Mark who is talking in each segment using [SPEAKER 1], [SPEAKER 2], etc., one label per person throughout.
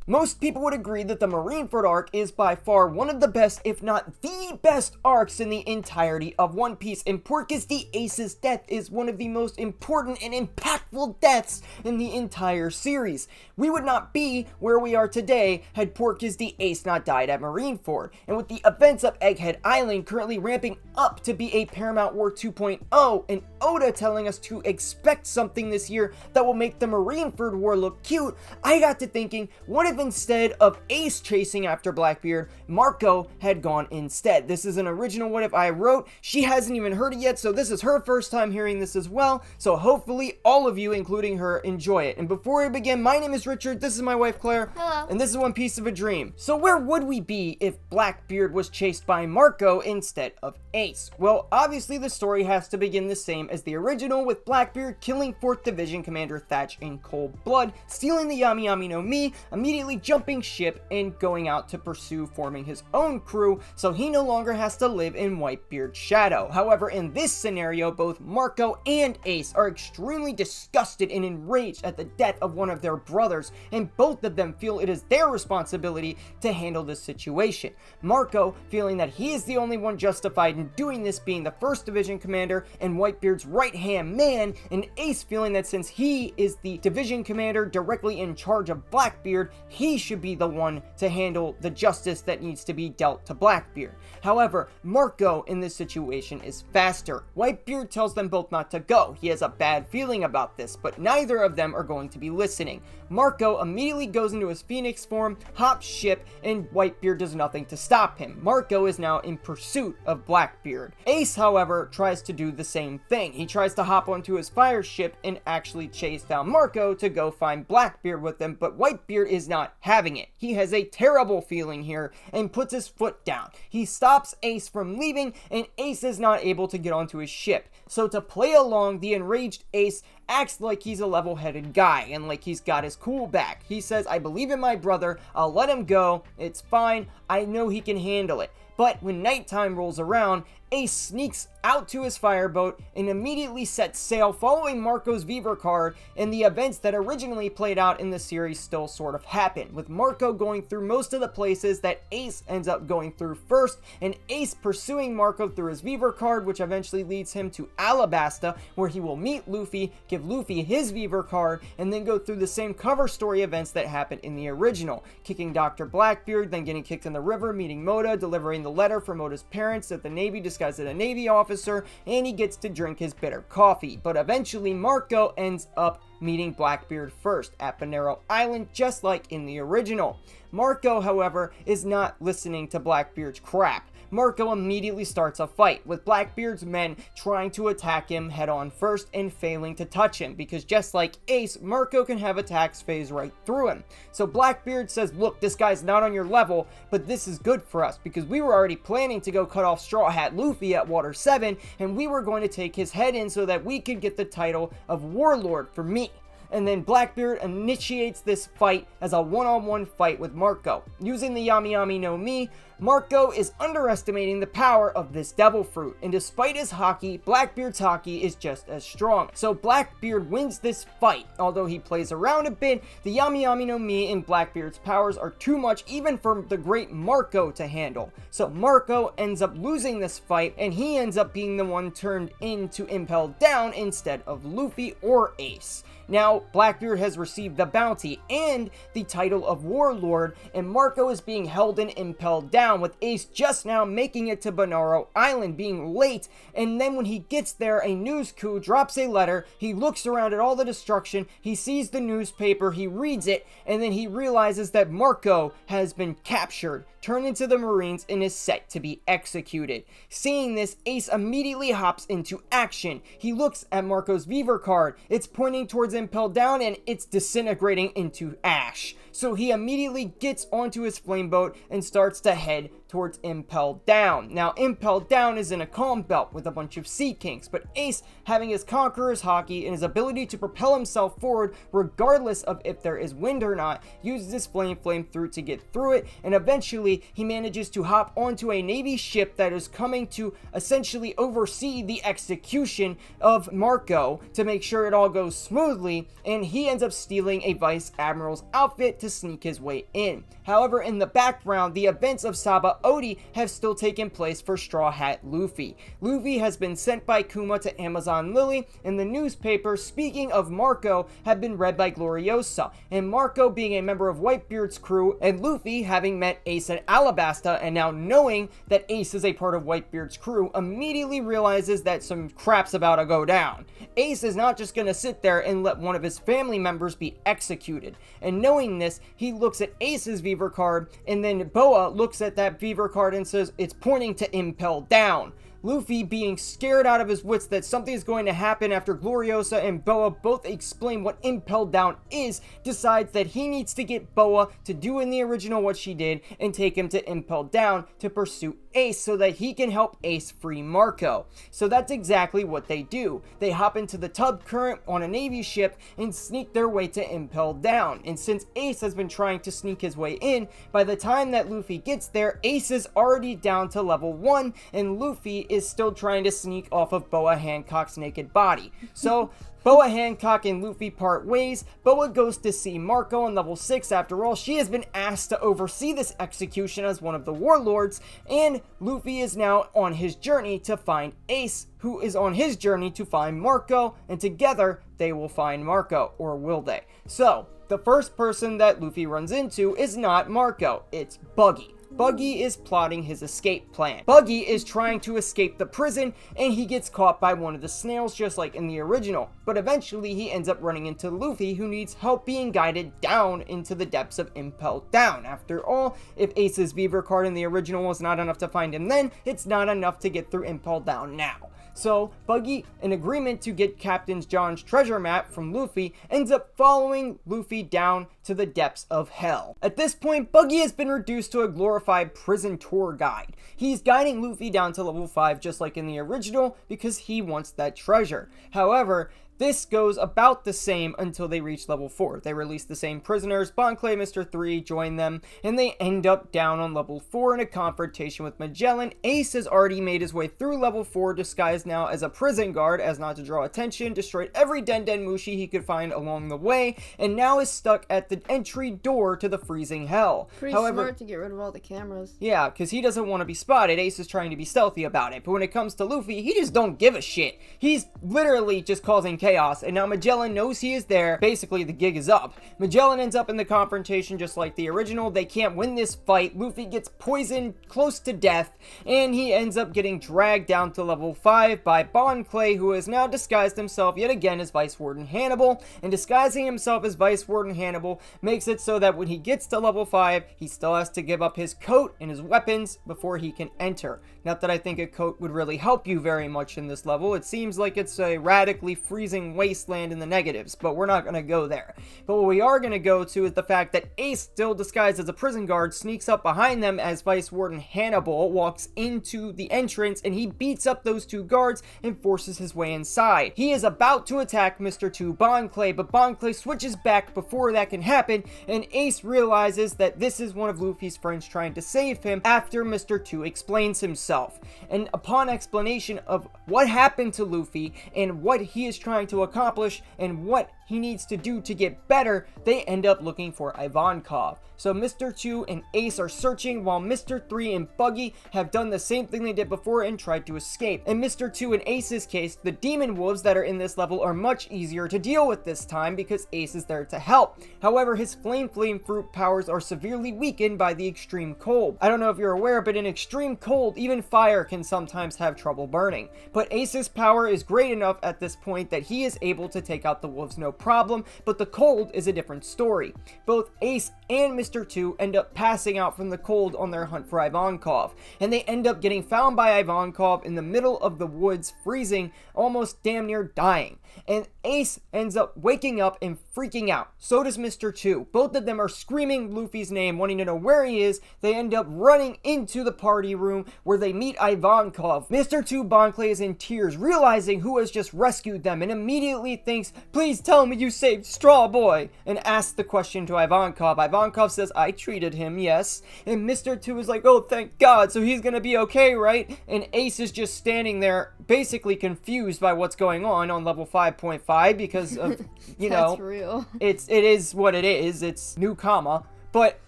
[SPEAKER 1] Most people would agree that the Marineford arc is by far one of the best, if not the best arcs in the entirety of One Piece, and Porcus the Ace's death is one of the most important and impactful deaths in the entire series. We would not be where we are today had Porcus the Ace not died at Marineford, and with the events of Egghead Island currently ramping up to be a Paramount War 2.0, and Oda telling us to expect something this year that will make the Marineford War look cute, I got to thinking, what if instead of Ace chasing after Blackbeard, Marco had gone instead? This is an original what if I wrote. She hasn't even heard it yet, so this is her first time hearing this as well, so hopefully all of you, including her, enjoy it. And before we begin, my name is Richard, this is my wife Claire.
[SPEAKER 2] Hello.
[SPEAKER 1] And this is One Piece of a Dream. So where would we be if Blackbeard was chased by Marco instead of Ace? Well, obviously the story has to begin the same as the original, with Blackbeard killing 4th Division Commander Thatch in cold blood, stealing the Yami Yami no Mi, immediately jumping ship and going out to pursue forming his own crew, so he no longer has to live in Whitebeard's shadow. However, in this scenario, both Marco and Ace are extremely disgusted and enraged at the death of one of their brothers, and both of them feel it is their responsibility to handle this situation. Marco feeling that he is the only one justified in doing this, being the 1st Division commander and Whitebeard's right-hand man, and Ace feeling that since he is the division commander directly in charge of Blackbeard, he should be the one to handle the justice that needs to be dealt to Blackbeard. However, Marco in this situation is faster. Whitebeard tells them both not to go. He has a bad feeling about this, but neither of them are going to be listening. Marco immediately goes into his Phoenix form, hops ship, and Whitebeard does nothing to stop him. Marco is now in pursuit of Blackbeard. Ace, however, tries to do the same thing. He tries to hop onto his fire ship and actually chase down Marco to go find Blackbeard with him, but Whitebeard is not having it. He has a terrible feeling here and puts his foot down. He stops Ace from leaving, and Ace is not able to get onto his ship. So to play along, the enraged Ace acts like he's a level-headed guy and like he's got his cool back. He says, "I believe in my brother, I'll let him go, it's fine, I know he can handle it." But when nighttime rolls around, Ace sneaks out to his fireboat and immediately sets sail, following Marco's Viver card, and the events that originally played out in the series still sort of happen, with Marco going through most of the places that Ace ends up going through first, and Ace pursuing Marco through his Viver card, which eventually leads him to Alabasta, where he will meet Luffy, give Luffy his Viver card, and then go through the same cover story events that happened in the original, kicking Dr. Blackbeard, then getting kicked in the river, meeting Moda, delivering the letter from Moda's parents at the Navy disguised as a Navy officer, and he gets to drink his bitter coffee. But eventually Marco ends up meeting Blackbeard first at Bonero Island, just like in the original. Marco, however, is not listening to Blackbeard's crap. Marco immediately starts a fight, with Blackbeard's men trying to attack him head on first and failing to touch him, because just like Ace, Marco can have attacks phase right through him. So Blackbeard says, "Look, this guy's not on your level, but this is good for us, because we were already planning to go cut off Straw Hat Luffy at Water 7, and we were going to take his head in so that we could get the title of Warlord for me." And then Blackbeard initiates this fight as a one-on-one fight with Marco. Using the Yami Yami no Mi, Marco is underestimating the power of this devil fruit, and despite his haki, Blackbeard's haki is just as strong. So Blackbeard wins this fight. Although he plays around a bit, the Yami Yami no Mi and Blackbeard's powers are too much even for the great Marco to handle. So Marco ends up losing this fight, and he ends up being the one turned into impelled down instead of Luffy or Ace. Now, Blackbeard has received the bounty and the title of Warlord, and Marco is being held and impelled down, with Ace just now making it to Bonaro Island, being late, and then when he gets there, a news coup drops a letter. He looks around at all the destruction, he sees the newspaper, he reads it, and then he realizes that Marco has been captured, turned into the Marines, and is set to be executed. Seeing this, Ace immediately hops into action. He looks at Marco's Viver card, it's pointing towards impelled down, and it's disintegrating into ash. So he immediately gets onto his flame boat and starts to head towards Impelled Down. Now, Impelled Down is in a calm belt with a bunch of Sea Kings, but Ace, having his Conqueror's haki and his ability to propel himself forward regardless of if there is wind or not, uses his flame through to get through it, and eventually he manages to hop onto a Navy ship that is coming to essentially oversee the execution of Marco to make sure it all goes smoothly, and he ends up stealing a Vice Admiral's outfit to to sneak his way in. However, in the background, the events of Saba Odi have still taken place for Straw Hat Luffy. Luffy has been sent by Kuma to Amazon Lily, and the newspaper, speaking of Marco, had been read by Gloriosa, and Marco being a member of Whitebeard's crew, and Luffy having met Ace at Alabasta, and now knowing that Ace is a part of Whitebeard's crew, immediately realizes that some crap's about to go down. Ace is not just gonna sit there and let one of his family members be executed, and knowing this, he looks at Ace's Beaver card, and then Boa looks at that Beaver card and says it's pointing to Impel Down. Luffy, being scared out of his wits that something is going to happen after Gloriosa and Boa both explain what Impel Down is, decides that he needs to get Boa to do in the original what she did and take him to Impel Down to pursue Ace so that he can help Ace free Marco. So that's exactly what they do. They hop into the Tub Current on a Navy ship and sneak their way to Impel Down. And since Ace has been trying to sneak his way in, by the time that Luffy gets there, Ace is already down to level 1 and Luffy is still trying to sneak off of Boa Hancock's naked body. So Boa Hancock and Luffy part ways. Boa goes to see Marco on level 6. After all, she has been asked to oversee this execution as one of the warlords, and Luffy is now on his journey to find Ace, who is on his journey to find Marco, and together they will find Marco, or will they? So, the first person that Luffy runs into is not Marco, it's Buggy. Buggy is plotting his escape plan. Buggy is trying to escape the prison, and he gets caught by one of the snails just like in the original, but eventually he ends up running into Luffy, who needs help being guided down into the depths of Impel Down. After all, if Ace's Beaver card in the original was not enough to find him then, it's not enough to get through Impel Down now. So, Buggy, in agreement to get Captain John's treasure map from Luffy, ends up following Luffy down to the depths of hell. At this point, Buggy has been reduced to a glorified prison tour guide. He's guiding Luffy down to level 5 just like in the original because he wants that treasure. However, this goes about the same until they reach level 4. They release the same prisoners, Bon Clay, Mr. 3 join them, and they end up down on level 4 in a confrontation with Magellan. Ace has already made his way through level 4, disguised now as a prison guard, as not to draw attention, destroyed every Den Mushi he could find along the way, and now is stuck at the entry door to the freezing hell.
[SPEAKER 2] Pretty smart to get rid of all the cameras.
[SPEAKER 1] Yeah, because he doesn't want to be spotted. Ace is trying to be stealthy about it, but when it comes to Luffy, he just don't give a shit. He's literally just causing chaos, and now Magellan knows he is there. Basically, the gig is up. Magellan ends up in the confrontation just like the original. They can't win this fight. Luffy gets poisoned close to death, and he ends up getting dragged down to level 5 by Bon Clay, who has now disguised himself yet again as Vice Warden Hannibal, and disguising himself as Vice Warden Hannibal makes it so that when he gets to level 5, he still has to give up his coat and his weapons before he can enter. Not that I think a coat would really help you very much in this level. It seems like it's a radically freezing wasteland in the negatives, but we're not going to go there. But what we are going to go to is the fact that Ace, still disguised as a prison guard, sneaks up behind them as Vice Warden Hannibal walks into the entrance, and he beats up those two guards and forces his way inside. He is about to attack Mr. 2 Bon Clay, but Bon Clay switches back before that can happen, and Ace realizes that this is one of Luffy's friends trying to save him after Mr. 2 explains himself. And upon explanation of what happened to Luffy and what he is trying to accomplish and what he needs to do to get better, they end up looking for Ivankov. So Mr. 2 and Ace are searching while Mr. 3 and Buggy have done the same thing they did before and tried to escape. In Mr. 2 and Ace's case, the demon wolves that are in this level are much easier to deal with this time because Ace is there to help. However, his flame fruit powers are severely weakened by the extreme cold. I don't know if you're aware, but in extreme cold, even fire can sometimes have trouble burning. But Ace's power is great enough at this point that he is able to take out the wolves no problem, but the cold is a different story. Both Ace and Mr. 2 end up passing out from the cold on their hunt for Ivankov, and they end up getting found by Ivankov in the middle of the woods, freezing, almost damn near dying. And Ace ends up waking up and freaking out. So does Mr. 2. Both of them are screaming Luffy's name, wanting to know where he is. They end up running into the party room where they meet Ivankov. Mr. 2 Bon Clay is in tears, realizing who has just rescued them, and immediately thinks, "Please tell me you saved Straw Boy," and asks the question to Ivankov. Ivankov says, "I treated him, yes." And Mr. 2 is like, "Oh, thank God, so he's gonna be okay, right?" And Ace is just standing there, basically confused by what's going on level 5. 5.5 because of, you know,
[SPEAKER 2] That's real.
[SPEAKER 1] it is what it is. It's new comma. But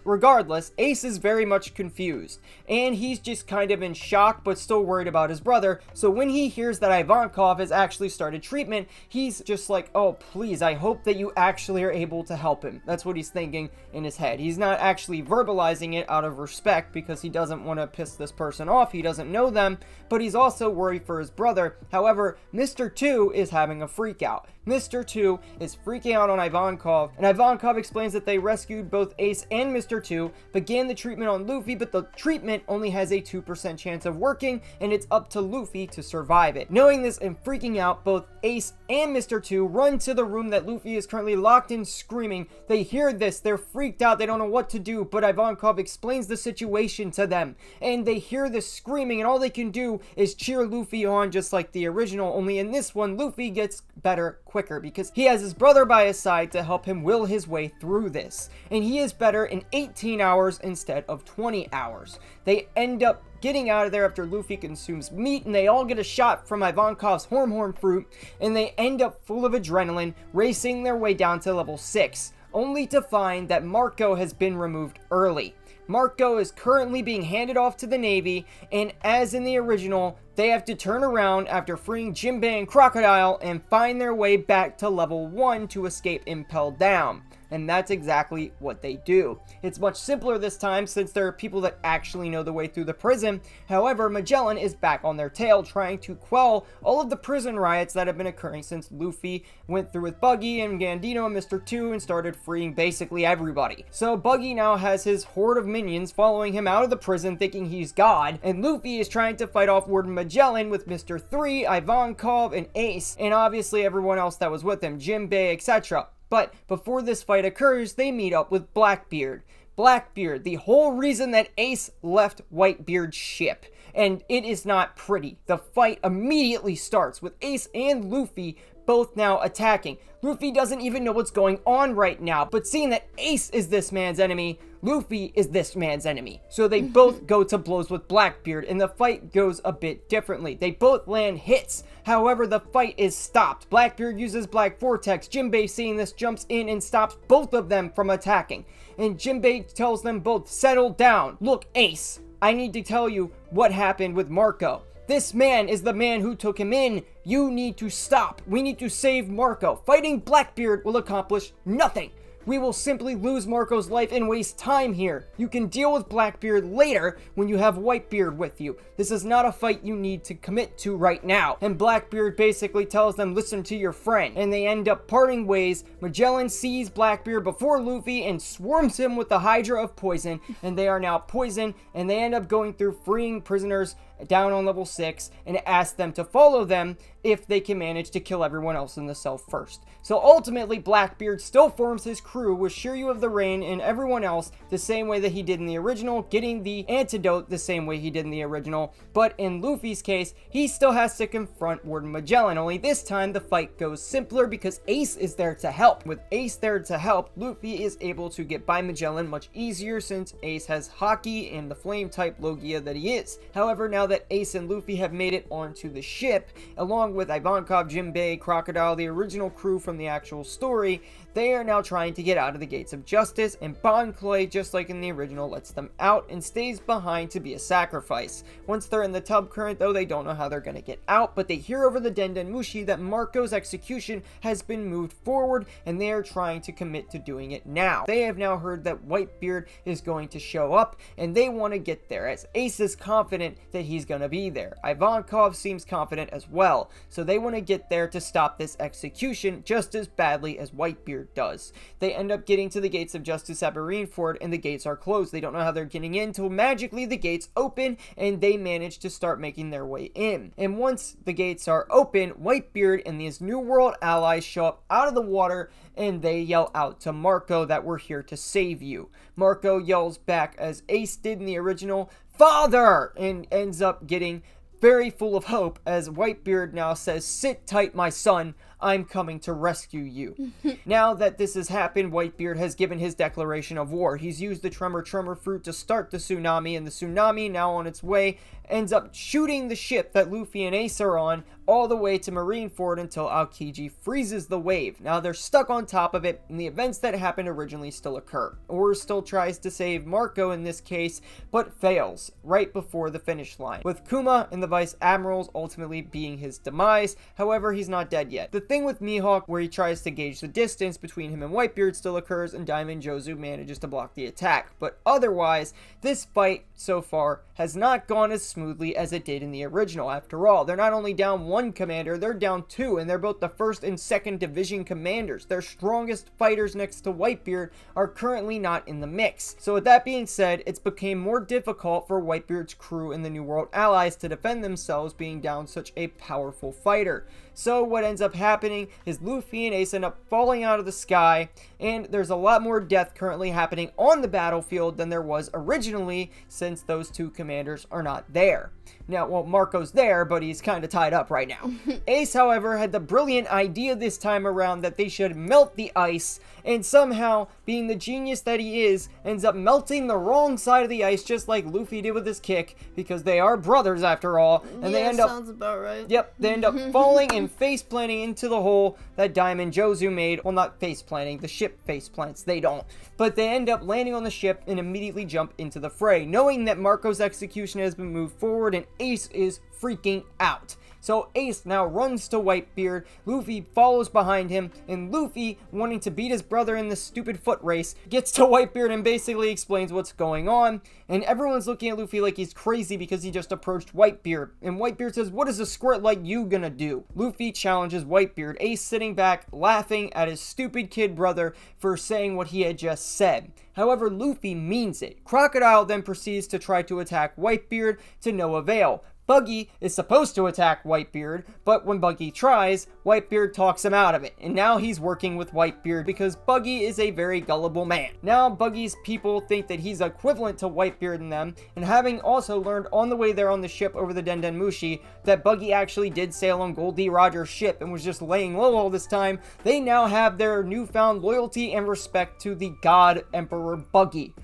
[SPEAKER 1] regardless, Ace is very much confused, and he's just kind of in shock but still worried about his brother. So when he hears that Ivankov has actually started treatment, he's just like, oh please, I hope that you actually are able to help him. That's what he's thinking in his head. He's not actually verbalizing it out of respect because he doesn't want to piss this person off. He doesn't know them, but he's also worried for his brother. However, Mr. 2 is having a freak out. Mr. 2 is freaking out on Ivankov, and Ivankov explains that they rescued both Ace and Mr. 2, began the treatment on Luffy, but the treatment only has a 2% chance of working, and it's up to Luffy to survive it. Knowing this and freaking out, both Ace and Mr. 2 run to the room that Luffy is currently locked in screaming. They hear this, they're freaked out, they don't know what to do, but Ivankov explains the situation to them, and they hear this screaming, and all they can do is cheer Luffy on just like the original, only in this one, Luffy gets better quicker because he has his brother by his side to help him will his way through this, and he is better in 18 hours instead of 20 hours. They end up getting out of there after Luffy consumes meat, and they all get a shot from Ivankov's horn fruit, and they end up full of adrenaline, racing their way down to level 6, only to find that Marco has been removed early. Marco is currently being handed off to the Navy, and as in the original, they have to turn around after freeing Jinbei and Crocodile and find their way back to level 1 to escape Impel Down. And that's exactly what they do. It's much simpler this time since there are people that actually know the way through the prison. However, Magellan is back on their tail trying to quell all of the prison riots that have been occurring since Luffy went through with Buggy and Gandino and Mr. 2 and started freeing basically everybody. So Buggy now has his horde of minions following him out of the prison thinking he's God, and Luffy is trying to fight off Warden Magellan with Mr. 3, Ivankov, and Ace, and obviously everyone else that was with him, Jinbei, etc. But before this fight occurs, they meet up with Blackbeard. Blackbeard, the whole reason that Ace left Whitebeard's ship. And it is not pretty. The fight immediately starts with Ace and Luffy both now attacking. Luffy doesn't even know what's going on right now, but seeing that Ace is this man's enemy, Luffy is this man's enemy. So they both go to blows with Blackbeard, and the fight goes a bit differently. They both land hits. However, the fight is stopped. Blackbeard uses Black Vortex. Jinbei, seeing this, jumps in and stops both of them from attacking. And Jinbei tells them both, settle down. Look, Ace, I need to tell you what happened with Marco. This man is the man who took him in. You need to stop. We need to save Marco. Fighting Blackbeard will accomplish nothing. We will simply lose Marco's life and waste time here. You can deal with Blackbeard later when you have Whitebeard with you. This is not a fight you need to commit to right now. And Blackbeard basically tells them, listen to your friend. And they end up parting ways. Magellan sees Blackbeard before Luffy and swarms him with the Hydra of Poison. And they are now poisoned. And they end up going through freeing prisoners down on level 6 and ask them to follow them if they can manage to kill everyone else in the cell first. So ultimately, Blackbeard still forms his crew with Shiryu of the Rain and everyone else the same way that he did in the original, getting the antidote the same way he did in the original, but in Luffy's case, he still has to confront Warden Magellan, only this time the fight goes simpler because Ace is there to help. With Ace there to help, Luffy is able to get by Magellan much easier since Ace has Haki and the flame type Logia that he is. However, now that Ace and Luffy have made it onto the ship, along with Ivankov, Jinbei, Crocodile, the original crew from the actual story, they are now trying to get out of the gates of justice, and Bon Clay, just like in the original, lets them out and stays behind to be a sacrifice. Once they're in the tub current, though, they don't know how they're going to get out, but they hear over the Denden Mushi that Marco's execution has been moved forward, and they are trying to commit to doing it now. They have now heard that Whitebeard is going to show up, and they want to get there, as Ace is confident that he's going to be there. Ivankov seems confident as well, so they want to get there to stop this execution just as badly as Whitebeard does. They end up getting to the gates of justice at Marineford, and the gates are closed. They don't know how they're getting in until magically the gates open, and they manage to start making their way in. And once the gates are open, Whitebeard and these New World allies show up out of the water, and they yell out to Marco that we're here to save you. Marco yells back as Ace did in the original, "Father!" and ends up getting very full of hope as Whitebeard now says, "Sit tight, my son. I'm coming to rescue you. Now that this has happened, Whitebeard has given his declaration of war. He's used the Tremor fruit to start the tsunami, and the tsunami, now on its way, ends up shooting the ship that Luffy and Ace are on all the way to Marineford until Aokiji freezes the wave. Now they're stuck on top of it, and the events that happened originally still occur. Oar still tries to save Marco in this case, but fails right before the finish line, with Kuma and the Vice Admirals ultimately being his demise. However, he's not dead yet. The thing with Mihawk, where he tries to gauge the distance between him and Whitebeard, still occurs, and Diamond Jozu manages to block the attack. But otherwise, this fight so far has not gone as smoothly as it did in the original. After all, they're not only down one commander, they're down two, and they're both the 1st and 2nd division commanders. Their strongest fighters next to Whitebeard are currently not in the mix. So with that being said, it's became more difficult for Whitebeard's crew and the New World allies to defend themselves, being down such a powerful fighter. So what ends up happening is Luffy and Ace end up falling out of the sky, and there's a lot more death currently happening on the battlefield than there was originally, since those two commanders are not there. Now, well, Marco's there, but he's kind of tied up right now. Ace, however, had the brilliant idea this time around that they should melt the ice, and somehow, being the genius that he is, ends up melting the wrong side of the ice, just like Luffy did with his kick, because they are brothers after all, and they end up...
[SPEAKER 2] sounds about right.
[SPEAKER 1] Yep, they end up falling and face planting into the hole that Diamond Jozu made. Well, not face planting, the ship face plants, they don't. But they end up landing on the ship and immediately jump into the fray, knowing that Marco's execution has been moved forward and Ace is freaking out. So Ace now runs to Whitebeard, Luffy follows behind him, and Luffy, wanting to beat his brother in this stupid foot race, gets to Whitebeard and basically explains what's going on, and everyone's looking at Luffy like he's crazy because he just approached Whitebeard, and Whitebeard says, "What is a squirt like you gonna do?" Luffy challenges Whitebeard, Ace sitting back, laughing at his stupid kid brother for saying what he had just said. However, Luffy means it. Crocodile then proceeds to try to attack Whitebeard to no avail. Buggy is supposed to attack Whitebeard, but when Buggy tries, Whitebeard talks him out of it, and now he's working with Whitebeard because Buggy is a very gullible man. Now Buggy's people think that he's equivalent to Whitebeard and them, and having also learned on the way there on the ship over the Denden Mushi that Buggy actually did sail on Gold D. Roger's ship and was just laying low all this time, they now have their newfound loyalty and respect to the God Emperor Buggy.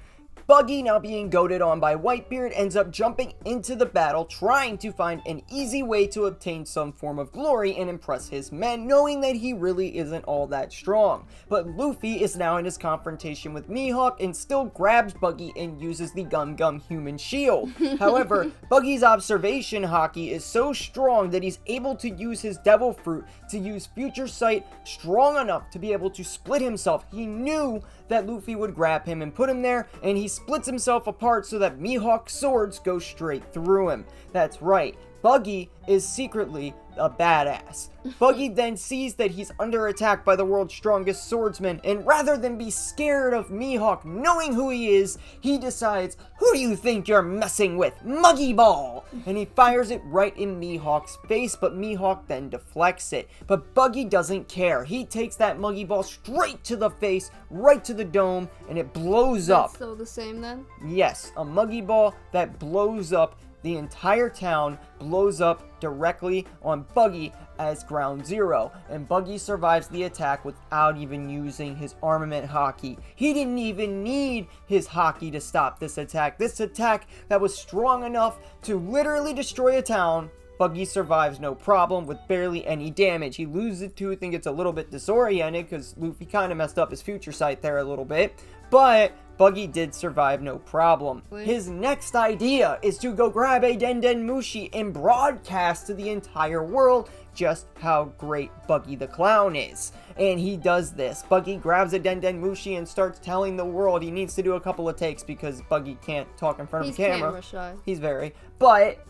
[SPEAKER 1] Buggy, now being goaded on by Whitebeard, ends up jumping into the battle, trying to find an easy way to obtain some form of glory and impress his men, knowing that he really isn't all that strong. But Luffy is now in his confrontation with Mihawk and still grabs Buggy and uses the Gum human shield. However, Buggy's observation haki is so strong that he's able to use his devil fruit to use future sight strong enough to be able to split himself. He knew that Luffy would grab him and put him there, and he splits himself apart so that Mihawk's swords go straight through him. That's right, Buggy is secretly a badass. Buggy then sees that he's under attack by the world's strongest swordsman, and rather than be scared of Mihawk knowing who he is, he decides, "Who do you think you're messing with? Muggy Ball!" And he fires it right in Mihawk's face, but Mihawk then deflects it. But Buggy doesn't care. He takes that Muggy Ball straight to the face, right to the dome, and it blows up.
[SPEAKER 2] That's still the same then?
[SPEAKER 1] Yes, a Muggy Ball that blows up. The entire town blows up directly on Buggy as ground zero, and Buggy survives the attack without even using his armament haki. He didn't even need his haki to stop this attack. This attack that was strong enough to literally destroy a town, Buggy survives no problem with barely any damage. He loses a tooth and gets a little bit disoriented because Luffy kind of messed up his future sight there a little bit, but Buggy did survive no problem. His next idea is to go grab a Denden Mushi and broadcast to the entire world just how great Buggy the Clown is. And he does this. Buggy grabs a Denden Mushi and starts telling the world. He needs to do a couple of takes because Buggy can't talk in front of the camera.
[SPEAKER 2] He's camera shy.
[SPEAKER 1] He's very. But,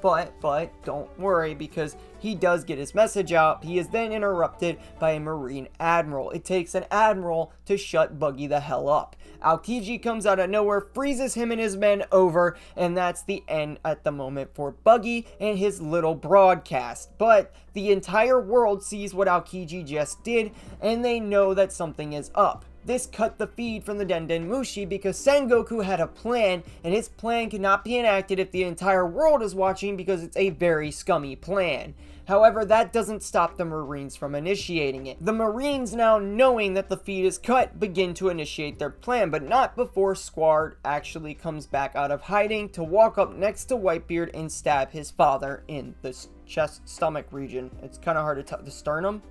[SPEAKER 1] don't worry because he does get his message out. He is then interrupted by a Marine Admiral. It takes an Admiral to shut Buggy the hell up. Aokiji comes out of nowhere, freezes him and his men over, and that's the end at the moment for Buggy and his little broadcast. But the entire world sees what Aokiji just did, and they know that something is up. This cut the feed from the Denden Mushi because Sengoku had a plan, and his plan cannot be enacted if the entire world is watching because it's a very scummy plan. However, that doesn't stop the Marines from initiating it. The Marines, now knowing that the feed is cut, begin to initiate their plan, but not before Squard actually comes back out of hiding to walk up next to Whitebeard and stab his father in the chest stomach region. It's kind of hard to tell. The sternum?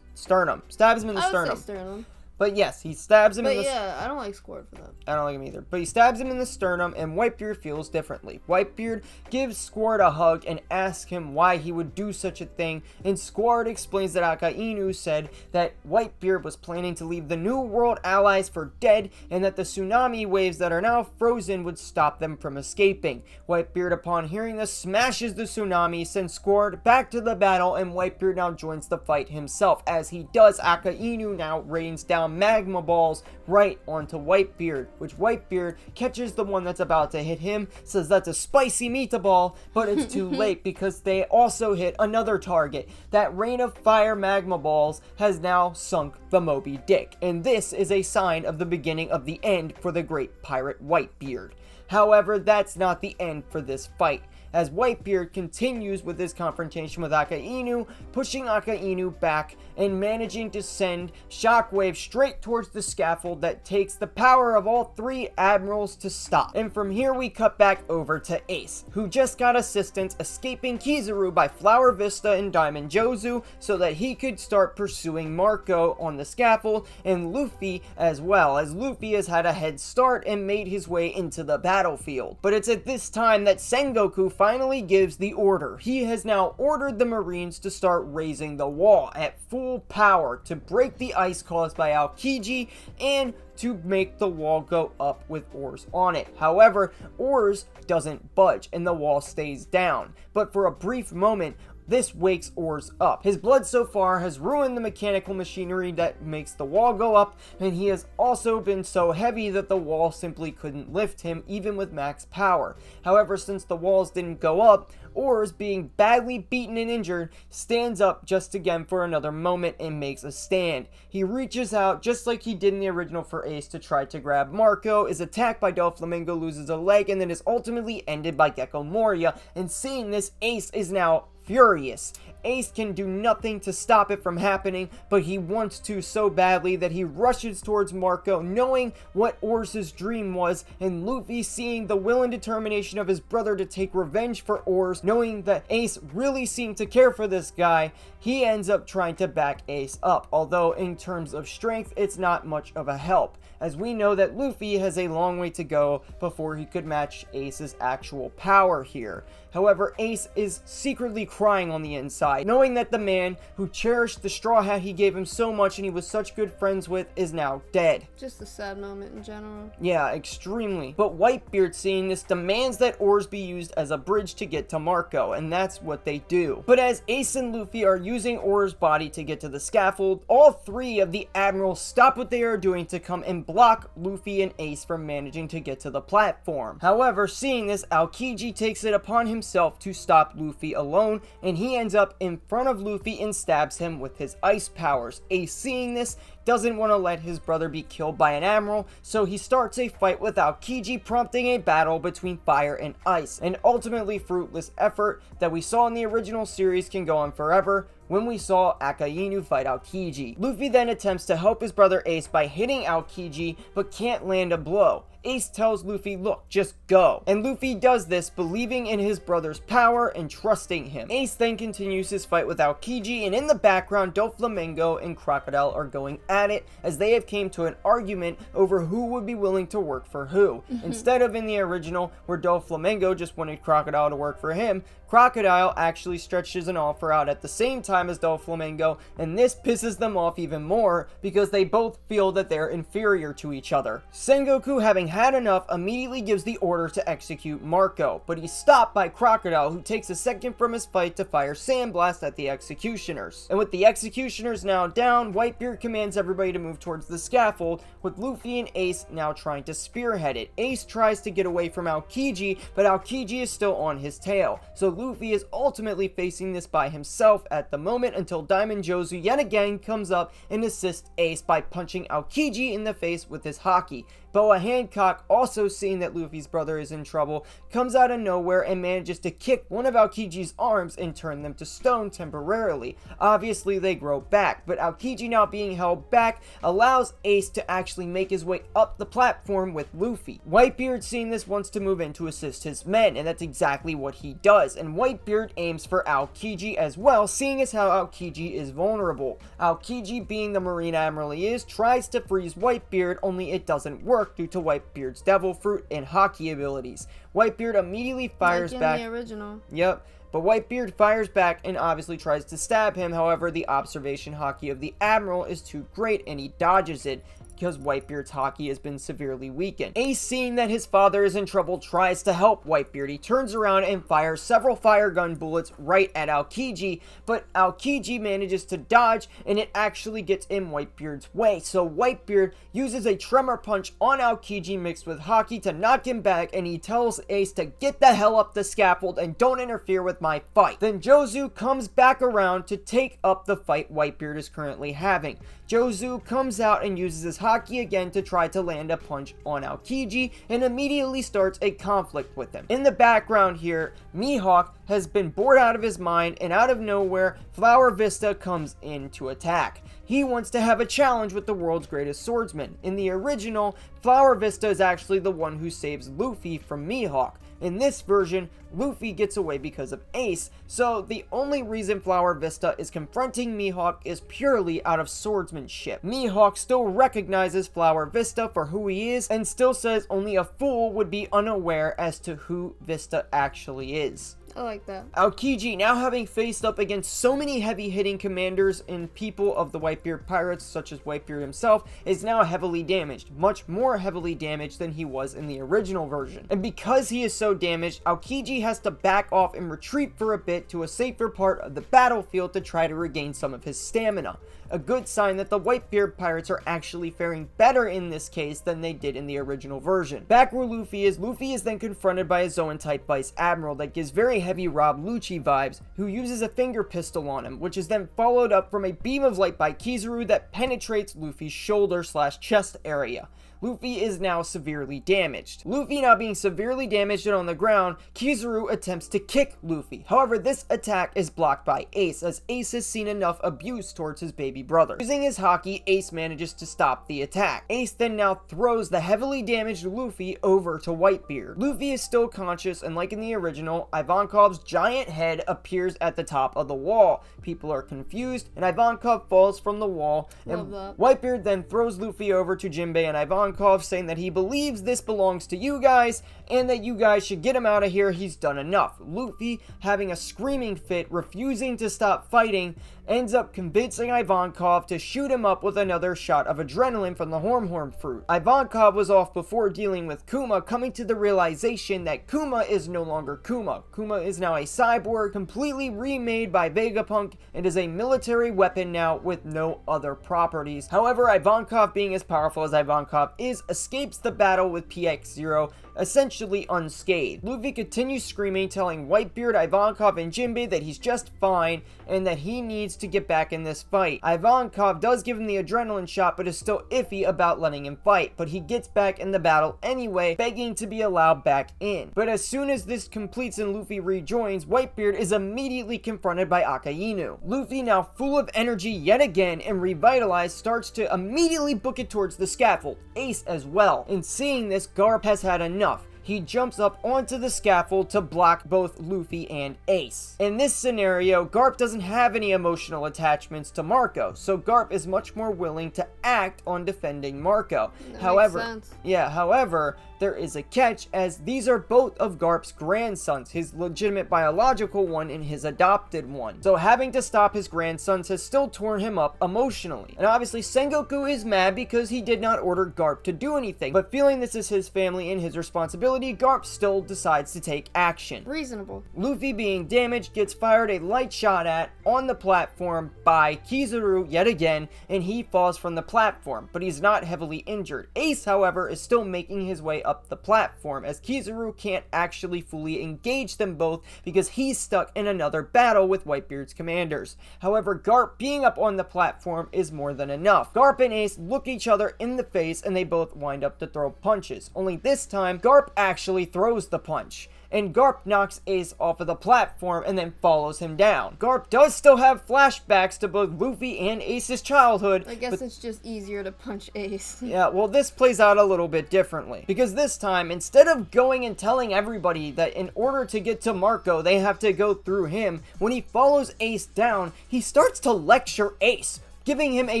[SPEAKER 1] Sternum. Stabs him in the sternum.
[SPEAKER 2] I would say sternum.
[SPEAKER 1] But yes, he stabs him in the...
[SPEAKER 2] But yeah, I don't like Squard for that.
[SPEAKER 1] I don't like him either. But he stabs him in the sternum, and Whitebeard feels differently. Whitebeard gives Squard a hug and asks him why he would do such a thing, and Squard explains that Akainu said that Whitebeard was planning to leave the New World allies for dead, and that the tsunami waves that are now frozen would stop them from escaping. Whitebeard, upon hearing this, smashes the tsunami, sends Squard back to the battle, and Whitebeard now joins the fight himself. As he does, Akainu now rains down magma balls right onto Whitebeard, which Whitebeard catches the one that's about to hit him, says that's a spicy meatball, but it's too late because they also hit another target. That rain of fire magma balls has now sunk the Moby Dick, and this is a sign of the beginning of the end for the great pirate Whitebeard. However, that's not the end for this fight, as Whitebeard continues with his confrontation with Akainu, pushing Akainu back and managing to send Shockwave straight towards the scaffold that takes the power of all three admirals to stop. And from here we cut back over to Ace, who just got assistance escaping Kizaru by Flower Vista and Diamond Jozu so that he could start pursuing Marco on the scaffold, and Luffy as well, as Luffy has had a head start and made his way into the battlefield. But it's at this time that Sengoku finally gives the order. He has now ordered the Marines to start raising the wall at full power to break the ice caused by Aokiji and to make the wall go up with oars on it. However, oars doesn't budge and the wall stays down. But for a brief moment, this wakes Oars up. His blood so far has ruined the mechanical machinery that makes the wall go up, and he has also been so heavy that the wall simply couldn't lift him, even with max power. However, since the walls didn't go up, Oars, being badly beaten and injured, stands up just again for another moment and makes a stand. He reaches out, just like he did in the original for Ace, to try to grab Marco, is attacked by Doflamingo, loses a leg, and then is ultimately ended by Gecko Moria. And seeing this, Ace is now furious. Ace can do nothing to stop it from happening, but he wants to so badly that he rushes towards Marco, knowing what Oars' dream was, and Luffy, seeing the will and determination of his brother to take revenge for Oars, knowing that Ace really seemed to care for this guy, he ends up trying to back Ace up, although in terms of strength, it's not much of a help, as we know that Luffy has a long way to go before he could match Ace's actual power here. However, Ace is secretly crying on the inside, knowing that the man who cherished the straw hat he gave him so much and he was such good friends with is now dead.
[SPEAKER 2] Just a sad moment in general.
[SPEAKER 1] Yeah, extremely. But Whitebeard, seeing this, demands that oars be used as a bridge to get to Marco, and that's what they do. But as Ace and Luffy are using Oars' body to get to the scaffold, all three of the admirals stop what they are doing to come and block Luffy and Ace from managing to get to the platform. However, seeing this, Aokiji takes it upon himself to stop Luffy alone, and he ends up in front of Luffy and stabs him with his ice powers. Ace, seeing this, doesn't want to let his brother be killed by an admiral, so he starts a fight with Aokiji, prompting a battle between fire and ice. An ultimately fruitless effort that we saw in the original series can go on forever, when we saw Akainu fight Aokiji. Luffy then attempts to help his brother Ace by hitting Aokiji, but can't land a blow. Ace tells Luffy, look, just go. And Luffy does this, believing in his brother's power and trusting him. Ace then continues his fight with Aokiji, and in the background, Doflamingo and Crocodile are going at it, as they have came to an argument over who would be willing to work for who. Instead of in the original, where Doflamingo just wanted Crocodile to work for him, Crocodile actually stretches an offer out at the same time as Doflamingo, and this pisses them off even more because they both feel that they're inferior to each other. Sengoku, having had enough, immediately gives the order to execute Marco, but he's stopped by Crocodile, who takes a second from his fight to fire Sandblast at the executioners. And with the executioners now down, Whitebeard commands everybody to move towards the scaffold, with Luffy and Ace now trying to spearhead it. Ace tries to get away from Aokiji, but Aokiji is still on his tail, so Luffy is ultimately facing this by himself at the moment until Diamond Jozu yet again comes up and assists Ace by punching Aokiji in the face with his haki. Boa Hancock, also seeing that Luffy's brother is in trouble, comes out of nowhere and manages to kick one of Aokiji's arms and turn them to stone temporarily. Obviously they grow back, but Aokiji now being held back allows Ace to actually make his way up the platform with Luffy. Whitebeard, seeing this, wants to move in to assist his men, and that's exactly what he does, and Whitebeard aims for Aokiji as well, seeing as how Aokiji is vulnerable. Aokiji, being the Marine Admiral he is, tries to freeze Whitebeard, only it doesn't work due to Whitebeard's Devil Fruit and Haki abilities. Whitebeard immediately fires back.
[SPEAKER 2] The original.
[SPEAKER 1] Yep. But Whitebeard fires back and obviously tries to stab him. However, the observation haki of the Admiral is too great and he dodges it, because Whitebeard's haki has been severely weakened. Ace, seeing that his father is in trouble, tries to help Whitebeard. He turns around and fires several fire gun bullets right at Aokiji, but Aokiji manages to dodge and it actually gets in Whitebeard's way. So Whitebeard uses a tremor punch on Aokiji mixed with haki to knock him back, and he tells Ace to get the hell up the scaffold and don't interfere with my fight. Then Jozu comes back around to take up the fight Whitebeard is currently having. Jozu comes out and uses his haki again to try to land a punch on Aokiji and immediately starts a conflict with him. In the background here, Mihawk has been bored out of his mind, and out of nowhere, Flower Vista comes in to attack. He wants to have a challenge with the world's greatest swordsman. In the original, Flower Vista is actually the one who saves Luffy from Mihawk. In this version, Luffy gets away because of Ace, so the only reason Flower Vista is confronting Mihawk is purely out of swordsmanship. Mihawk still recognizes Flower Vista for who he is and still says only a fool would be unaware as to who Vista actually is.
[SPEAKER 2] I like that.
[SPEAKER 1] Aokiji, now having faced up against so many heavy-hitting commanders and people of the Whitebeard Pirates, such as Whitebeard himself, is now heavily damaged. Much more heavily damaged than he was in the original version. And because he is so damaged, Aokiji has to back off and retreat for a bit to a safer part of the battlefield to try to regain some of his stamina. A good sign that the Whitebeard Pirates are actually faring better in this case than they did in the original version. Back where Luffy is then confronted by a Zoan-type Vice Admiral that gives very heavy Rob Lucci vibes, who uses a finger pistol on him, which is then followed up from a beam of light by Kizaru that penetrates Luffy's shoulder/chest area. Luffy is now severely damaged. Luffy now being severely damaged and on the ground, Kizaru attempts to kick Luffy. However, this attack is blocked by Ace, as Ace has seen enough abuse towards his baby brother. Using his haki, Ace manages to stop the attack. Ace then now throws the heavily damaged Luffy over to Whitebeard. Luffy is still conscious, and like in the original, Ivankov's giant head appears at the top of the wall. People are confused, and Ivankov falls from the wall, and Whitebeard then throws Luffy over to Jinbei and Ivankov, saying that he believes this belongs to you guys and that you guys should get him out of here. He's done enough. Luffy, having a screaming fit, refusing to stop fighting, ends up convincing Ivankov to shoot him up with another shot of adrenaline from the Horn fruit. Ivankov was off before dealing with Kuma, coming to the realization that Kuma is no longer Kuma. Kuma is now a cyborg, completely remade by Vegapunk, and is a military weapon now with no other properties. However, Ivankov, being as powerful as Ivankov is, escapes the battle with PX-0 essentially unscathed. Luffy continues screaming, telling Whitebeard, Ivankov, and Jinbei that he's just fine and that he needs to get back in this fight. Ivankov does give him the adrenaline shot, but is still iffy about letting him fight, but he gets back in the battle anyway, begging to be allowed back in. But as soon as this completes and Luffy rejoins, Whitebeard is immediately confronted by Akainu. Luffy, now full of energy yet again and revitalized, starts to immediately book it towards the scaffold. Ace as well. And seeing this, Garp has had enough. he jumps up onto the scaffold to block both Luffy and Ace. In this scenario, Garp doesn't have any emotional attachments to Marco, so Garp is much more willing to act on defending Marco. However, there is a catch, as these are both of Garp's grandsons, his legitimate biological one and his adopted one. So having to stop his grandsons has still torn him up emotionally. And obviously Sengoku is mad because he did not order Garp to do anything, but feeling this is his family and his responsibility, Garp still decides to take action.
[SPEAKER 2] Reasonable.
[SPEAKER 1] Luffy, being damaged, gets fired a light shot at on the platform by Kizaru yet again, and he falls from the platform, but he's not heavily injured. Ace, however, is still making his way up the platform, as Kizaru can't actually fully engage them both because he's stuck in another battle with Whitebeard's commanders. However, Garp being up on the platform is more than enough. Garp and Ace look each other in the face and they both wind up to throw punches. Only this time, Garp actually throws the punch, and Garp knocks Ace off of the platform and then follows him down. Garp does still have flashbacks to both Luffy and Ace's childhood.
[SPEAKER 2] I guess it's just easier to punch Ace.
[SPEAKER 1] Yeah, well, this plays out a little bit differently, because this time, instead of going and telling everybody that in order to get to Marco, they have to go through him, when he follows Ace down, he starts to lecture Ace, giving him a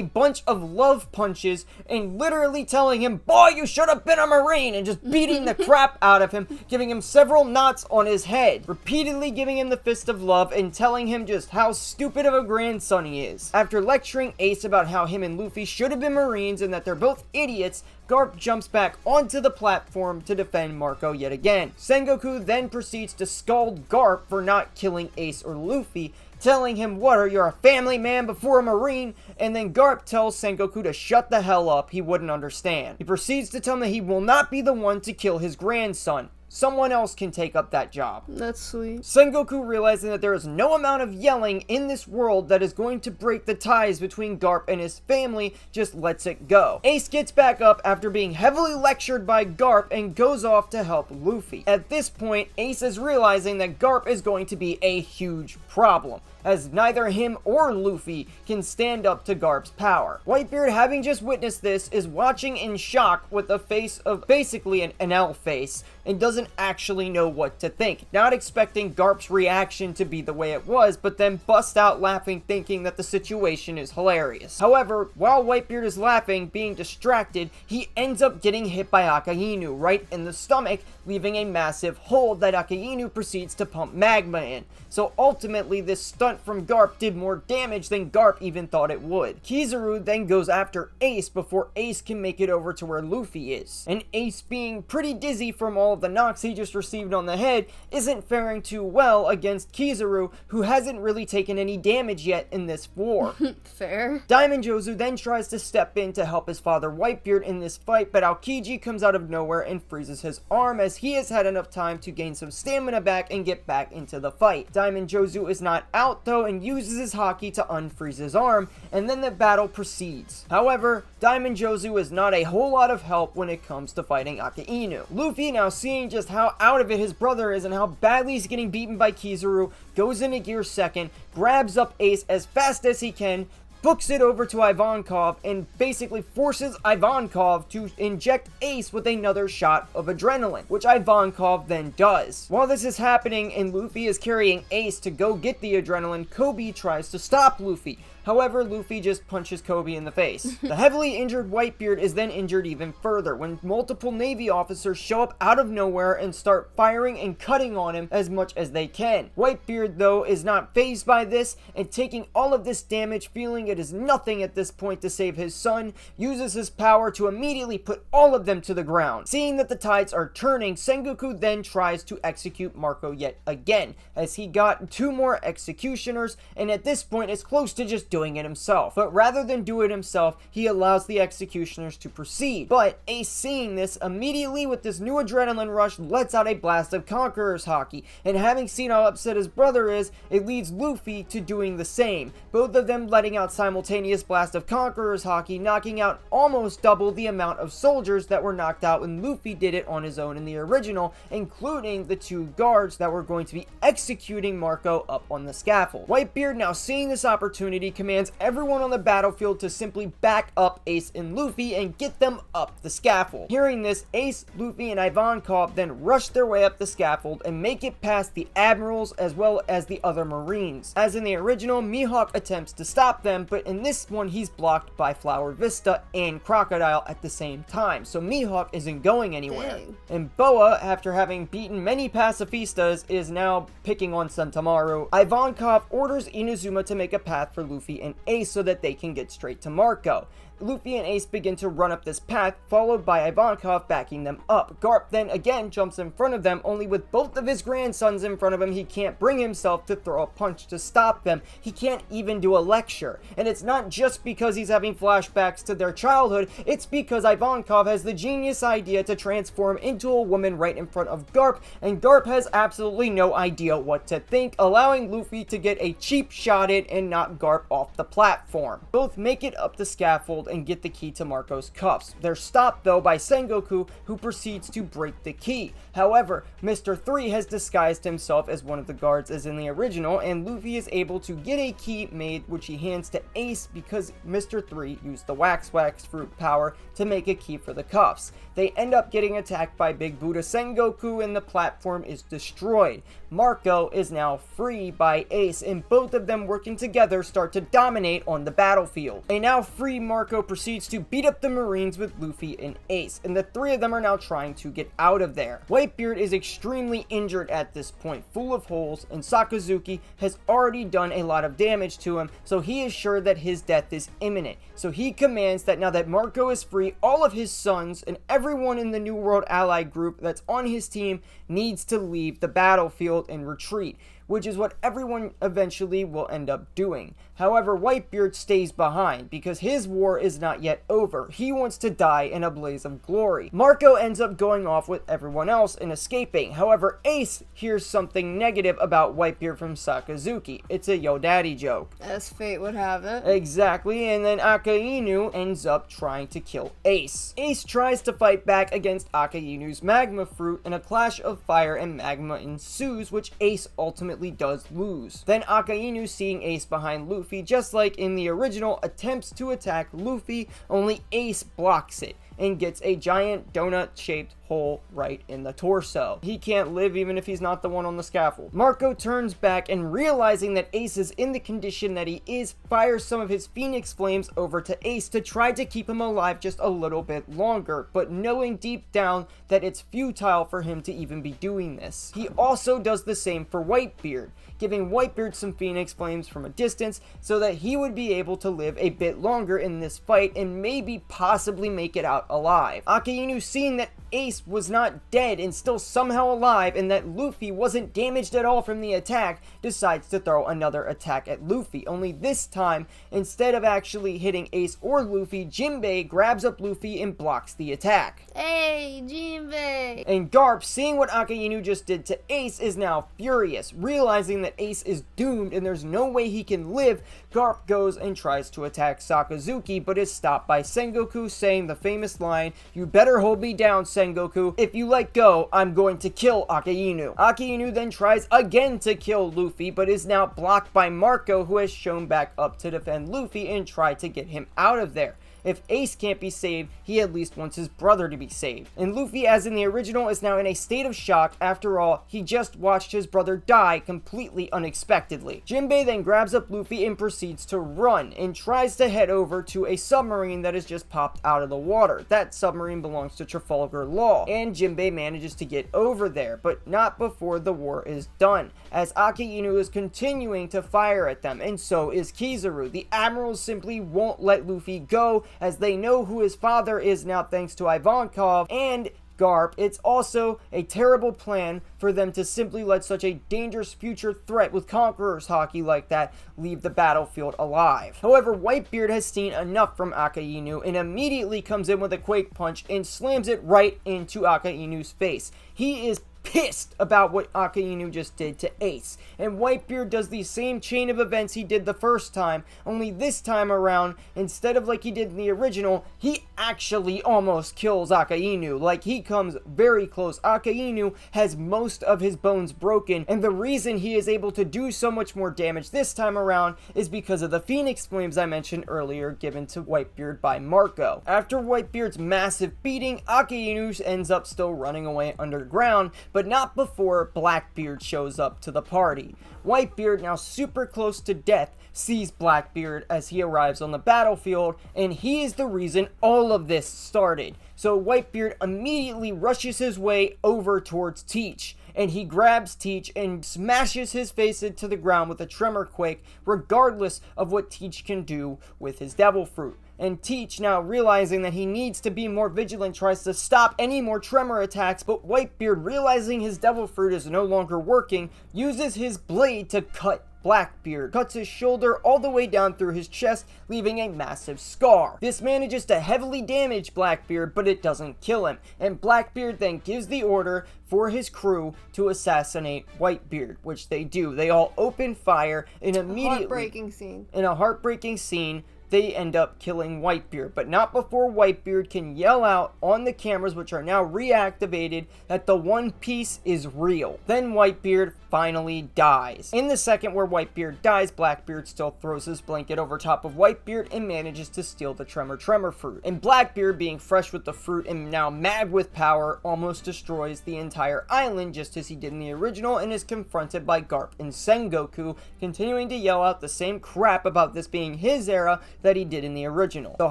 [SPEAKER 1] bunch of love punches and literally telling him, "Boy, you should have been a Marine," and just beating the crap out of him, giving him several knots on his head, repeatedly giving him the fist of love and telling him just how stupid of a grandson he is. After lecturing Ace about how him and Luffy should have been Marines and that they're both idiots, Garp jumps back onto the platform to defend Marco yet again. Sengoku then proceeds to scold Garp for not killing Ace or Luffy, telling him, "What, are you a family man before a Marine?" And then Garp tells Sengoku to shut the hell up, he wouldn't understand. He proceeds to tell him that he will not be the one to kill his grandson. Someone else can take up that job.
[SPEAKER 2] That's sweet.
[SPEAKER 1] Sengoku, realizing that there is no amount of yelling in this world that is going to break the ties between Garp and his family, just lets it go. Ace gets back up after being heavily lectured by Garp and goes off to help Luffy. At this point, Ace is realizing that Garp is going to be a huge problem, as neither him or Luffy can stand up to Garp's power. Whitebeard, having just witnessed this, is watching in shock with a face of basically an L face, and doesn't actually know what to think, not expecting Garp's reaction to be the way it was, but then bust out laughing, thinking that the situation is hilarious. However, while Whitebeard is laughing, being distracted, he ends up getting hit by Akainu right in the stomach, leaving a massive hole that Akainu proceeds to pump magma in. So ultimately, this stunt from Garp did more damage than Garp even thought it would. Kizaru then goes after Ace before Ace can make it over to where Luffy is. And Ace, being pretty dizzy from all of the knocks he just received on the head, isn't faring too well against Kizaru, who hasn't really taken any damage yet in this war.
[SPEAKER 2] Fair.
[SPEAKER 1] Diamond Jozu then tries to step in to help his father Whitebeard in this fight, but Aokiji comes out of nowhere and freezes his arm, as he has had enough time to gain some stamina back and get back into the fight. Diamond Jozu is not out though, and uses his haki to unfreeze his arm, and then the battle proceeds. However, Diamond Jozu is not a whole lot of help when it comes to fighting Akainu. Luffy, now seeing just how out of it his brother is and how badly he's getting beaten by Kizaru, goes into gear second, grabs up Ace as fast as he can, books it over to Ivankov, and basically forces Ivankov to inject Ace with another shot of adrenaline, which Ivankov then does. While this is happening and Luffy is carrying Ace to go get the adrenaline, Kobe tries to stop Luffy. However, Luffy just punches Kobe in the face. The heavily injured Whitebeard is then injured even further when multiple Navy officers show up out of nowhere and start firing and cutting on him as much as they can. Whitebeard, though, is not fazed by this, and taking all of this damage, feeling it is nothing at this point to save his son, uses his power to immediately put all of them to the ground. Seeing that the tides are turning, Sengoku then tries to execute Marco yet again, as he got 2 more executioners, and at this point is close to just doing it himself. But rather than do it himself, he allows the executioners to proceed. But Ace, seeing this, immediately with this new adrenaline rush, lets out a blast of Conqueror's Haki, and having seen how upset his brother is, it leads Luffy to doing the same, both of them letting out simultaneous blast of Conqueror's Haki, knocking out almost double the amount of soldiers that were knocked out when Luffy did it on his own in the original, including the 2 guards that were going to be executing Marco up on the scaffold. Whitebeard, now seeing this opportunity, commands everyone on the battlefield to simply back up Ace and Luffy and get them up the scaffold. Hearing this, Ace, Luffy, and Ivankov then rush their way up the scaffold and make it past the admirals as well as the other marines. As in the original, Mihawk attempts to stop them, but in this one he's blocked by Flower Vista and Crocodile at the same time, so Mihawk isn't going anywhere.
[SPEAKER 2] Dang.
[SPEAKER 1] And Boa, after having beaten many pacifistas, is now picking on Sentamaru. Ivankov orders Inazuma to make a path for Luffy and Ace so that they can get straight to Marco. Luffy and Ace begin to run up this path, followed by Ivankov backing them up. Garp then again jumps in front of them, only with both of his grandsons in front of him, he can't bring himself to throw a punch to stop them. He can't even do a lecture. And it's not just because he's having flashbacks to their childhood, it's because Ivankov has the genius idea to transform into a woman right in front of Garp, and Garp has absolutely no idea what to think, allowing Luffy to get a cheap shot in and knock Garp off the platform. Both make it up the scaffold and get the key to Marco's cuffs. They're stopped though by Sengoku, who proceeds to break the key. However, Mr. 3 has disguised himself as one of the guards as in the original, and Luffy is able to get a key made, which he hands to Ace because Mr. 3 used the wax fruit power to make a key for the cuffs. They end up getting attacked by Big Buddha Sengoku and the platform is destroyed. Marco is now free by Ace, and both of them working together start to dominate on the battlefield. A now free Marco proceeds to beat up the Marines with Luffy and Ace, and the three of them are now trying to get out of there. Whitebeard is extremely injured at this point, full of holes, and Sakazuki has already done a lot of damage to him, so he is sure that his death is imminent. So he commands that now that Marco is free, all of his sons and everyone in the New World Allied group that's on his team needs to leave the battlefield and retreat, which is what everyone eventually will end up doing. However, Whitebeard stays behind because his war is not yet over. He wants to die in a blaze of glory. Marco ends up going off with everyone else and escaping. However, Ace hears something negative about Whitebeard from Sakazuki. It's a yo daddy joke.
[SPEAKER 2] As fate would have it.
[SPEAKER 1] Exactly, and then Akainu ends up trying to kill Ace. Ace tries to fight back against Akainu's magma fruit, and a clash of fire and magma ensues, which Ace ultimately does lose. Then Akainu, seeing Ace behind Luffy, just like in the original, attempts to attack Luffy, only Ace blocks it and gets a giant donut-shaped hole right in the torso. He can't live even if he's not the one on the scaffold. Marco turns back and realizing that Ace is in the condition that he is, fires some of his Phoenix Flames over to Ace to try to keep him alive just a little bit longer, but knowing deep down that it's futile for him to even be doing this. He also does the same for Whitebeard, giving Whitebeard some Phoenix Flames from a distance so that he would be able to live a bit longer in this fight and maybe possibly make it out alive. Akainu, seeing that Ace was not dead and still somehow alive and that Luffy wasn't damaged at all from the attack, decides to throw another attack at Luffy, only this time, instead of actually hitting Ace or Luffy, Jinbei grabs up Luffy and blocks the attack.
[SPEAKER 2] Hey, Jinbei!
[SPEAKER 1] And Garp, seeing what Akainu just did to Ace, is now furious. Realizing that Ace is doomed and there's no way he can live, Garp goes and tries to attack Sakazuki, but is stopped by Sengoku saying the famous line, "You better hold me down, Sengoku. If you let go, I'm going to kill Akainu." Akainu then tries again to kill Luffy, but is now blocked by Marco, who has shown back up to defend Luffy and try to get him out of there. If Ace can't be saved, he at least wants his brother to be saved. And Luffy, as in the original, is now in a state of shock. After all, he just watched his brother die completely unexpectedly. Jinbei then grabs up Luffy and proceeds to run, and tries to head over to a submarine that has just popped out of the water. That submarine belongs to Trafalgar Law, and Jinbei manages to get over there, but not before the war is done, as Akainu is continuing to fire at them, and so is Kizaru. The admirals simply won't let Luffy go, as they know who his father is now thanks to Ivankov and Garp. It's also a terrible plan for them to simply let such a dangerous future threat with Conqueror's Haki like that leave the battlefield alive. However, Whitebeard has seen enough from Akainu and immediately comes in with a Quake Punch and slams it right into Akainu's face. He is pissed about what Akainu just did to Ace. And Whitebeard does the same chain of events he did the first time, only this time around, instead of like he did in the original, he actually almost kills Akainu. Like, he comes very close. Akainu has most of his bones broken, and the reason he is able to do so much more damage this time around is because of the Phoenix Flames I mentioned earlier given to Whitebeard by Marco. After Whitebeard's massive beating, Akainu ends up still running away underground, but not before Blackbeard shows up to the party. Whitebeard, now super close to death, sees Blackbeard as he arrives on the battlefield, and he is the reason all of this started. So Whitebeard immediately rushes his way over towards Teach, and he grabs Teach and smashes his face into the ground with a tremor quake, regardless of what Teach can do with his devil fruit. And Teach, now realizing that he needs to be more vigilant, tries to stop any more tremor attacks, but Whitebeard, realizing his devil fruit is no longer working, uses his blade to cut Blackbeard, cuts his shoulder all the way down through his chest, leaving a massive scar. This manages to heavily damage Blackbeard, but it doesn't kill him, and Blackbeard then gives the order for his crew to assassinate Whitebeard, which they do. They all open fire, and immediately, in a heartbreaking scene, they end up killing Whitebeard, but not before Whitebeard can yell out on the cameras, which are now reactivated, that the One Piece is real. Then Whitebeard finally dies. In the second where Whitebeard dies, Blackbeard still throws his blanket over top of Whitebeard and manages to steal the tremor fruit. And Blackbeard, being fresh with the fruit and now mad with power, almost destroys the entire island just as he did in the original, and is confronted by Garp and Sengoku, continuing to yell out the same crap about this being his era that he did in the original. The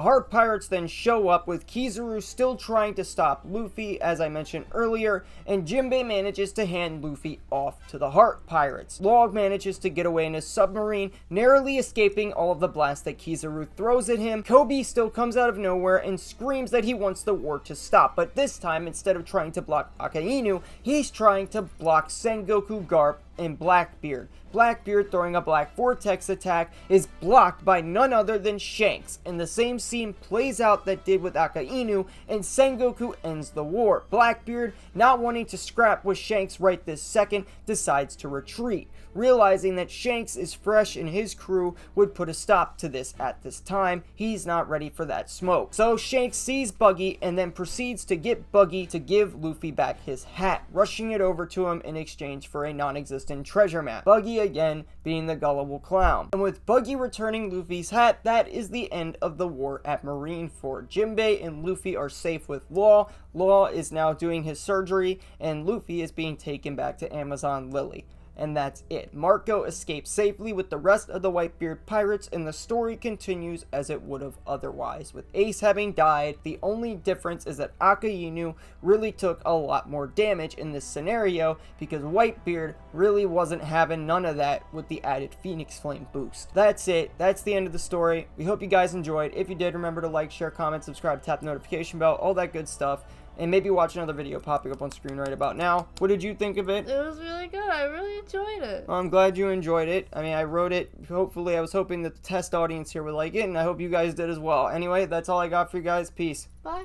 [SPEAKER 1] Heart Pirates then show up with Kizaru still trying to stop Luffy, as I mentioned earlier, and Jinbei manages to hand Luffy off to the Heart Pirates. Log manages to get away in his submarine, narrowly escaping all of the blasts that Kizaru throws at him. Kobe still comes out of nowhere and screams that he wants the war to stop, but this time, instead of trying to block Akainu, he's trying to block Sengoku, Garp, and Blackbeard. Blackbeard, throwing a Black Vortex attack, is blocked by none other than Shanks, and the same scene plays out that did with Akainu, and Sengoku ends the war. Blackbeard, not wanting to scrap with Shanks right this second, decides to retreat, realizing that Shanks is fresh and his crew would put a stop to this at this time. He's not ready for that smoke. So Shanks sees Buggy and then proceeds to get Buggy to give Luffy back his hat, rushing it over to him in exchange for a non-existent treasure map. Buggy again being the gullible clown. And with Buggy returning Luffy's hat, that is the end of the war at Marineford. Jinbei and Luffy are safe with Law. Law is now doing his surgery, and Luffy is being taken back to Amazon Lily. And that's it. Marco escapes safely with the rest of the Whitebeard pirates, and the story continues as it would have otherwise. With Ace having died, the only difference is that Akainu really took a lot more damage in this scenario because Whitebeard really wasn't having none of that with the added Phoenix Flame boost. That's it. That's the end of the story. We hope you guys enjoyed. If you did, remember to like, share, comment, subscribe, tap the notification bell, all that good stuff. And maybe watch another video popping up on screen right about now. What did you think of it?
[SPEAKER 2] It was really good. I really enjoyed it.
[SPEAKER 1] Well, I'm glad you enjoyed it. I mean, I wrote it. Hopefully, I was hoping that the test audience here would like it, and I hope you guys did as well. Anyway, that's all I got for you guys. Peace.
[SPEAKER 2] Bye.